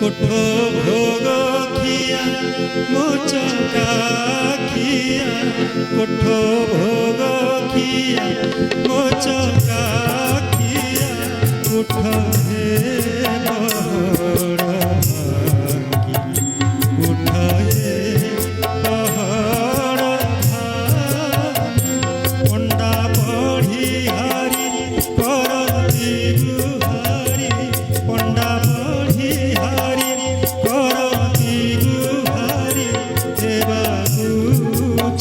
कोठो भोग खिया मोचका खिया कोठो भोग खिया मोचका खिया उठ हे बहड़ उठ हे बहड़ पंडा बढ़ी हारी करती गुहारी पंडा बढ़ी हारी करती गुहारी देवाकू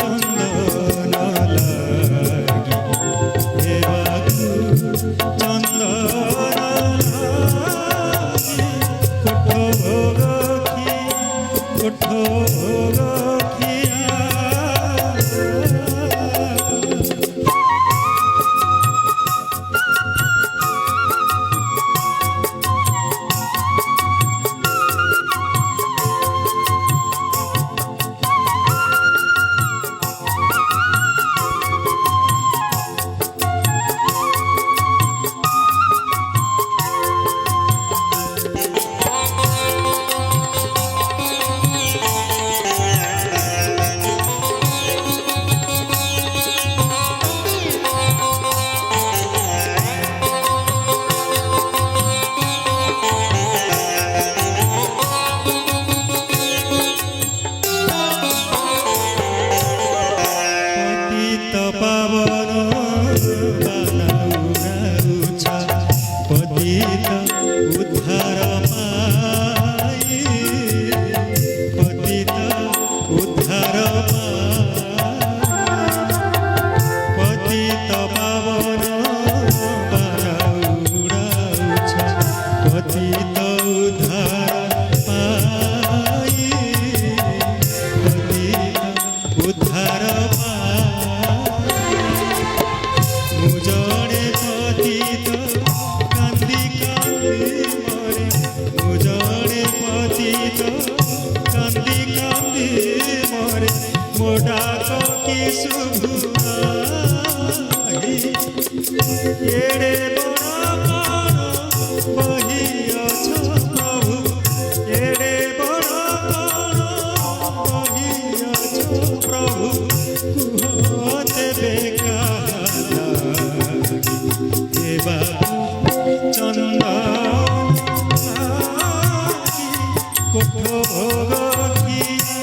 चंदन लागी देवाकू चंदन लागी कोठो भोग खिया कोठो भोग खिया पावन बनाउछ पतित उद्धार पाई पतित उद्धार पतित पावन बनाउछ पतित उद्धार पाई पतित उद्धार मुजड़े पतित कांदी कांदी मरे मुजड़े पतित कांदी कांदी मरे मोडा की शुभुआही एड़े बड़ा बड़ बही अछ प्रभु एड़े बड़ा बड़ बही अछ प्रभु कुहते बेका चंदन कोठो भोग खिया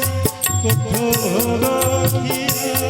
कोठो भोग खिया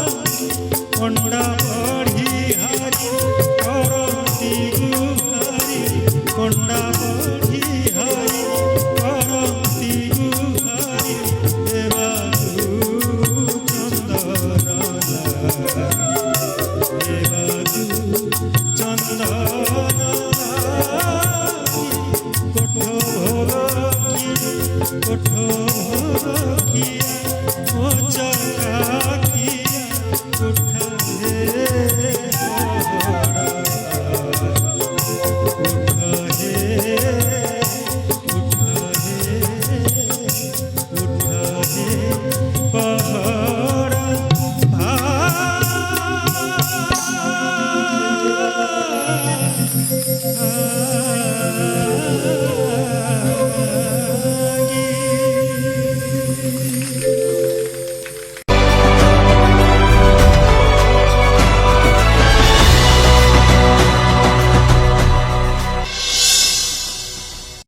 पंडा बढ़ी हारी करती गुहारी पंडा बढ़ी हारी करती गुहारी देवाकू चंदन देवाकू चंदन कोठो भोग खिया कोठो भोग खिया